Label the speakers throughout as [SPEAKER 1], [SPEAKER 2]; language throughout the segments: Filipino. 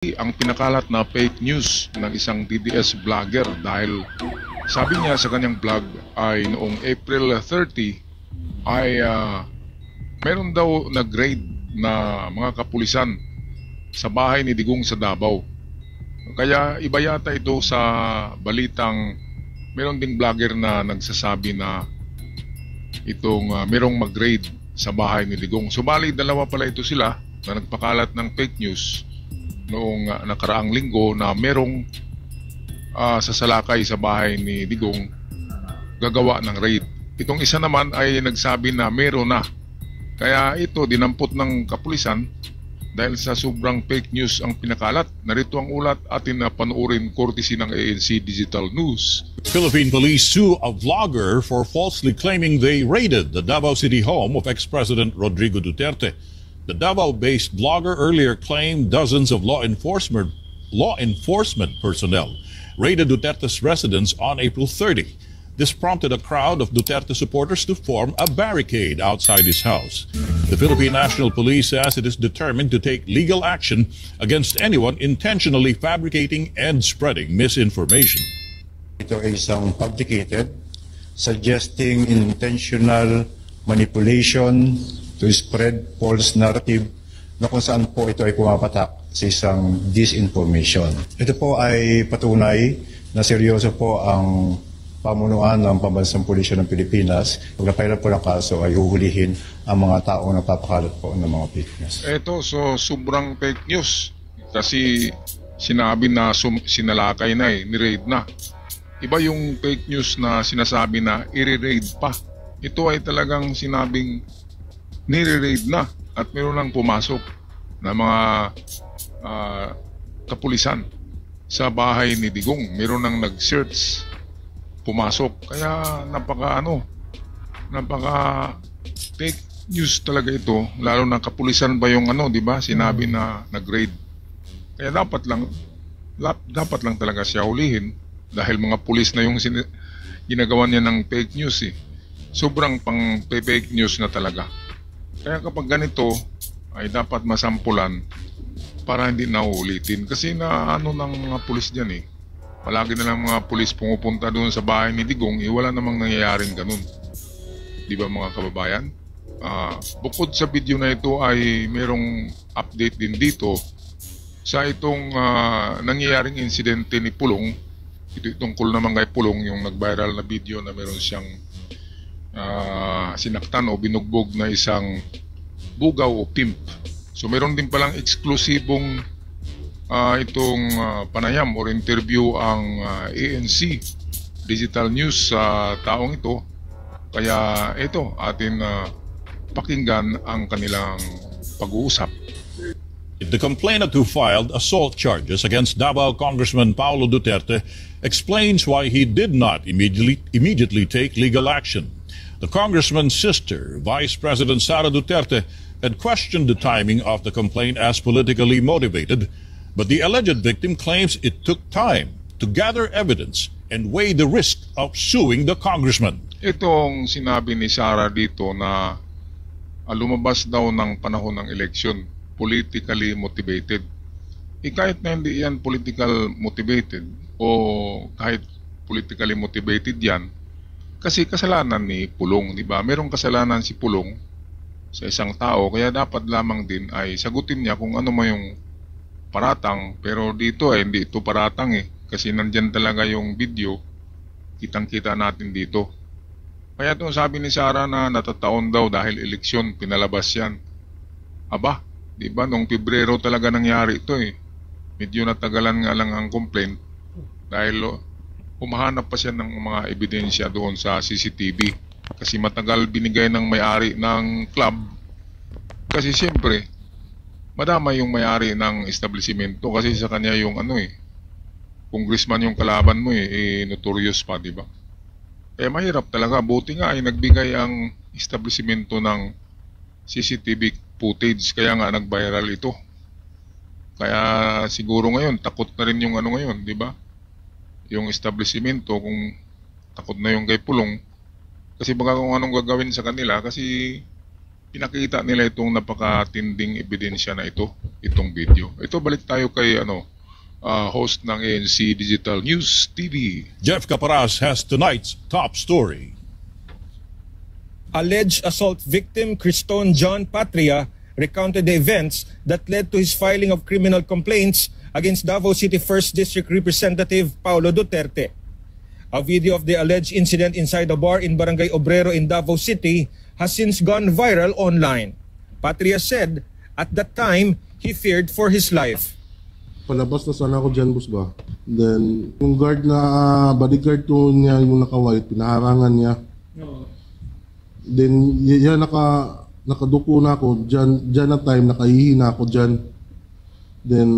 [SPEAKER 1] Ang pinakalat na fake news ng isang DDS vlogger dahil sabi niya sa kanyang vlog ay noong April 30 ay meron daw nag-raid na mga kapulisan sa bahay ni Digong sa Davao. Kaya iba yata ito sa balitang meron ding vlogger na nagsasabi na itong merong mag-raid sa bahay ni Digong. Subalit dalawa pala ito sila na nagpakalat ng fake news noong nakaraang linggo na merong sasalakay sa bahay ni Digong gagawa ng raid. Itong isa naman ay nagsabi na meron na. Kaya ito dinampot ng kapulisan dahil sa sobrang fake news ang pinakalat. Narito ang ulat atin na panoorin courtesy ng ANC Digital News.
[SPEAKER 2] Philippine police sue a vlogger for falsely claiming they raided the Davao City home of ex-President Rodrigo Duterte. The Davao-based blogger earlier claimed dozens of law enforcement personnel raided Duterte's residence on April 30. This prompted a crowd of Duterte supporters to form a barricade outside his house. The Philippine National Police says it is determined to take legal action against anyone intentionally fabricating and spreading misinformation.
[SPEAKER 3] Ito ay isang fabricated, suggesting intentional manipulation to spread false narrative na kung saan po ito ay pumapatak sa isang disinformation. Ito po ay patunay na seryoso po ang pamunuan ng Pambansang Pulisya ng Pilipinas. Pag napailan po ng kaso ay uhulihin ang mga taong nagpapakalat po ng mga fake news.
[SPEAKER 1] Ito, so sobrang fake news kasi sinabi na sinalakay na ni-raid na. Iba yung fake news na sinasabi na i-raid pa. Ito ay talagang sinabing nire-raid na at meron lang pumasok na mga kapulisan sa bahay ni Digong. Meron nang nag-search, pumasok. Kaya napaka fake news talaga ito. Lalo na kapulisan ba yung di ba? Sinabi na nag-raid. Kaya dapat lang talaga siya hulihin dahil mga pulis na yung ginagawa niya ng fake news eh. Sobrang pang fake news na talaga. Kaya kapag ganito ay dapat masampulan para hindi nauulitin. Kasi ng mga pulis dyan eh. Palagi na lang mga pulis pumupunta doon sa bahay ni Digong, wala namang nangyayaring ganun. Di ba mga kababayan? Bukod sa video na ito ay merong update din dito sa itong nangyayaring insidente ni Pulong. Ito tungkol naman kay Pulong, yung nag-viral na video na meron siyang sinaktan o binugbog na isang bugaw o pimp. So meron din palang eksklusibong itong panayam or interview ang ANC Digital News sa taong ito. Kaya ito atin pakinggan ang kanilang pag-uusap.
[SPEAKER 2] The complainant who filed assault charges against Davao Congressman Paulo Duterte explains why he did not immediately take legal action. The congressman's sister, Vice President Sara Duterte, had questioned the timing of the complaint as politically motivated, but the alleged victim claims it took time to gather evidence and weigh the risk of suing the congressman.
[SPEAKER 1] Itong sinabi ni Sara dito na lumabas daw ng panahon ng eleksyon, politically motivated. Kahit na hindi yan political motivated o kahit politically motivated yan, kasi kasalanan ni Pulong, di ba? Merong kasalanan si Pulong sa isang tao, kaya dapat lamang din ay sagutin niya kung ano mo yung paratang. Pero dito ay hindi ito paratang kasi nandyan talaga yung video, kitang-kita natin dito. Kaya ito sabi ni Sara na natataon daw dahil eleksyon, pinalabas yan. Aba, di ba? Noong Pebrero talaga nangyari ito Medyo natagalan nga lang ang complaint dahil humahanap pa siya ng mga ebidensya doon sa CCTV. Kasi matagal binigay ng may-ari ng club. Kasi siyempre, madama yung may-ari ng establishmento kasi sa kanya yung congressman yung kalaban mo notorious pa, di ba? Kaya mahirap talaga. Buti nga ay nagbigay ang establishmento ng CCTV footage. Kaya nga nag-viral ito. Kaya siguro ngayon, takot na rin yung ngayon, di ba? Yung establishmento kung takot na yung kay Pulong kasi baka kung anong gagawin sa kanila kasi pinakita nila itong napakatinding ebidensya na itong video. Ito, balik tayo kay host ng ANC Digital News TV.
[SPEAKER 2] Jeff Caparas has tonight's top story.
[SPEAKER 4] Alleged assault victim Criston John Patria recounted the events that led to his filing of criminal complaints against Davao City 1st District Representative Paulo Duterte. A video of the alleged incident inside a bar in Barangay Obrero in Davao City has since gone viral online. Patria said at that time he feared for his life.
[SPEAKER 5] Palabas na sana ako dyan, boss ba? Then, yung guard na bodyguard to niya, yung naka-white, pinaharangan niya. Then, yan nakaduko na ako, dyan na time, nakahihi na ako dyan. Then,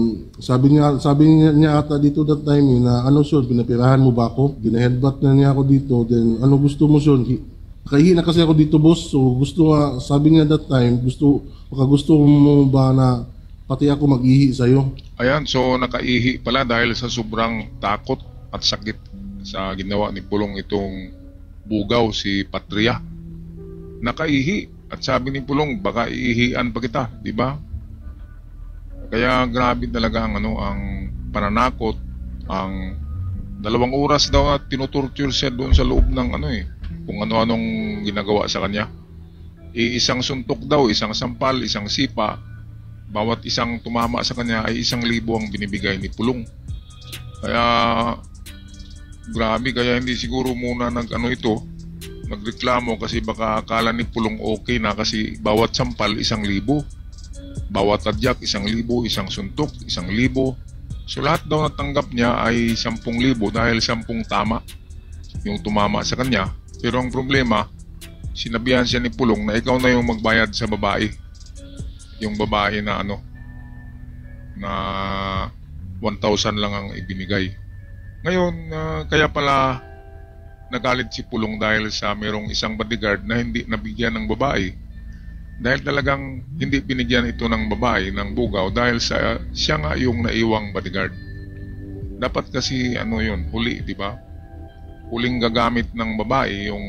[SPEAKER 5] sabi niya ata dito that time, na ano Sean, pinapirahan mo ba ako? Gina-headbutt na niya ako dito, then ano gusto mo Sean? Nakahihi na kasi ako dito, boss, so gusto nga, sabi niya that time, gusto mo ba na pati ako mag-ihi sa'yo?
[SPEAKER 1] Ayan, so nakaihi pala dahil sa sobrang takot at sakit sa ginawa ni Pulong itong bugaw si Patria. Nakaihi at sabi ni Pulong, baka iihian pa kita, di ba? Kaya grabe talaga ang pananakot, ang 2 oras daw at tinutorture siya doon sa loob ng kung ano-anong ginagawa sa kanya. Isang suntok daw, isang sampal, isang sipa, bawat isang tumama sa kanya ay 1,000 ang binibigay ni Pulong. Kaya grabe, kaya hindi siguro muna nagreklamo kasi baka akala ni Pulong okay na kasi bawat sampal 1,000, bawat tadyak 1,000, isang suntok 1,000. So lahat daw natanggap niya ay 10,000 dahil 10 tama yung tumama sa kanya. Pero ang problema, sinabihan siya ni Pulong na ikaw na yung magbayad sa babae. Yung babae na na 1,000 lang ang ibinigay. Ngayon, kaya pala nagalit si Pulong dahil sa merong isang bodyguard na hindi nabigyan ng babae. Dahil talagang hindi binigyan ito ng babae ng bugaw dahil siya nga yung naiwang bodyguard. Dapat kasi huli, di ba? Huling gagamit ng babae yung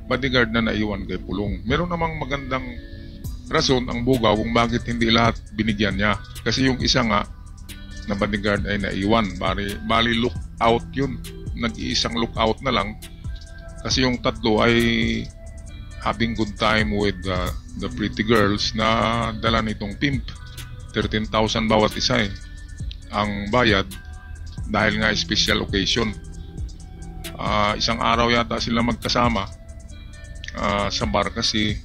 [SPEAKER 1] bodyguard na naiwan kay Pulong. Meron namang magandang rason ang bugaw kung bakit hindi lahat binigyan niya. Kasi yung isa nga na bodyguard ay naiwan. Bali lookout yun. Nag-iisang lookout na lang. Kasi yung tatlo ay having good time with the pretty girls na dala nitong pimp. 13,000 bawat isa ang bayad dahil nga special occasion. Isang araw yata sila magkasama sa bar kasi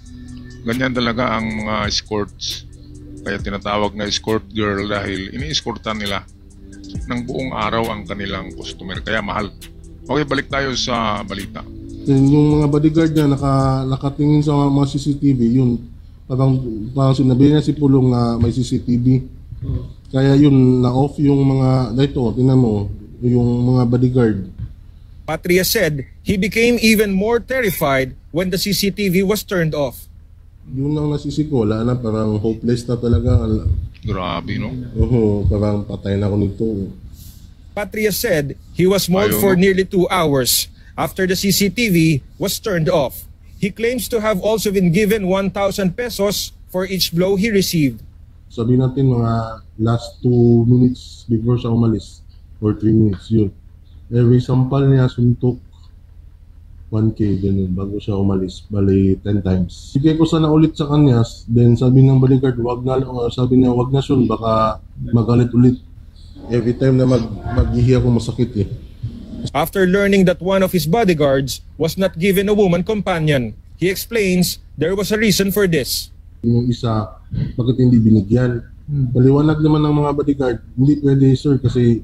[SPEAKER 1] ganyan talaga ang mga escorts. Kaya tinatawag na escort girl dahil ini-escortan nila ng buong araw ang kanilang customer. Kaya mahal. Okay, balik tayo sa balita.
[SPEAKER 5] Yung mga bodyguard niya nakatingin sa mga CCTV, yun. Parang sinabi niya si Pulong na may CCTV. Kaya yun, na-off yung mga, dito, tingnan mo, yung mga bodyguard.
[SPEAKER 4] Patria said he became even more terrified when the CCTV was turned off.
[SPEAKER 5] Yun ang nasisi ko, wala na, parang hopeless na talaga.
[SPEAKER 1] Grabe, no?
[SPEAKER 5] Oo, parang patay na ako nito.
[SPEAKER 4] Patria said he was mauled for nearly 2 hours after the CCTV was turned off. He claims to have also been given 1,000 pesos for each blow he received.
[SPEAKER 5] Sabi natin mga last 2 minutes before siya umalis, or 3 minutes, yun. Every sampal niya suntok 1K, ganun, bago siya umalis, bali 10 times. Sige ko sana ulit sa kanya, then sabi ng bodyguard, sabi niya, wag na Sean, baka magalit ulit. Every time na maghihi ako, masakit
[SPEAKER 4] After learning that one of his bodyguards was not given a woman companion, he explains there was a reason for this.
[SPEAKER 5] Yung isa, bakit hindi binigyan? Paliwanag naman ng mga bodyguard, hindi pwede sir kasi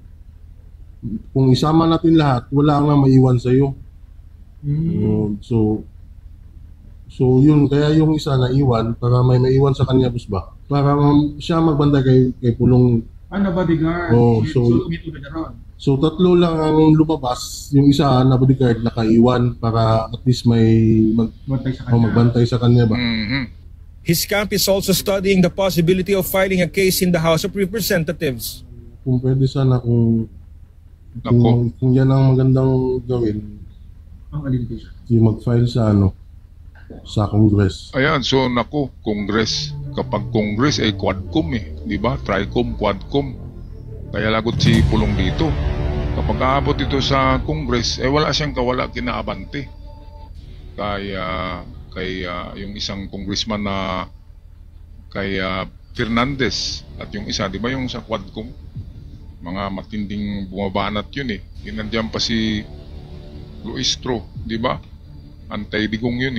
[SPEAKER 5] kung isama natin lahat, wala nga maiwan sa'yo. So yun, kaya yung isa na iwan para may maiwan sa kanya, boss ba? Para siya magbanda kay Pulong.
[SPEAKER 6] Bodyguard?
[SPEAKER 5] So tatlo lang ang lumabas, yung isa na bodyguard nakaiwan para at least may magbantay sa kanya ba?
[SPEAKER 4] His camp is also studying the possibility of filing a case in the House of Representatives.
[SPEAKER 5] Kung pwede sana kung yan ang magandang gawin, yung mag-file sa sa Congress.
[SPEAKER 1] Ayan, so naku, Congress. Kapag Congress ay quadcom di ba? Tricom, quadcom. Kaya lagot si Pulong dito. Kapag aabot ito sa Congress, wala siyang kawala kinaabante. Kaya yung isang congressman na kay Fernandez at yung isa, di ba yung sa quadcom? Mga matinding bumabanat yun Nandiyan pa si Luistro, di ba? Antay-digong yun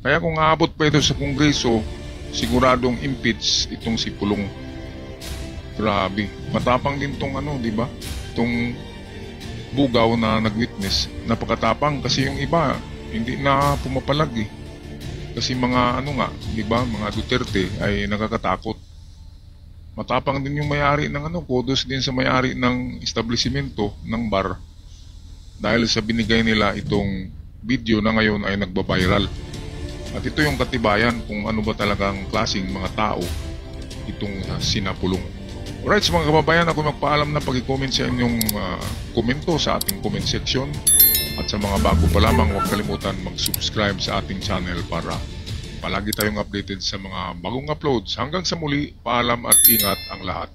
[SPEAKER 1] Kaya kung aabot pa ito sa Kongreso, siguradong impeach itong si Pulong. Grabe. Matapang din tong di ba? Itong bugaw na nag-witness. Napakatapang kasi yung iba, hindi na pumapalag Kasi mga di ba? Mga Duterte ay nakakatakot. Matapang din yung may-ari ng kudos din sa may-ari ng establishmento ng bar. Dahil sa binigay nila itong video na ngayon ay nagba-viral. At ito yung katibayan kung ano ba talagang klaseng mga tao itong sina Pulong. Alright, mga kababayan, ako magpaalam na pag-comment sa inyong komento sa ating comment section. At sa mga bago pa lamang, huwag kalimutan mag-subscribe sa ating channel para palagi tayong updated sa mga bagong uploads. Hanggang sa muli, paalam at ingat ang lahat.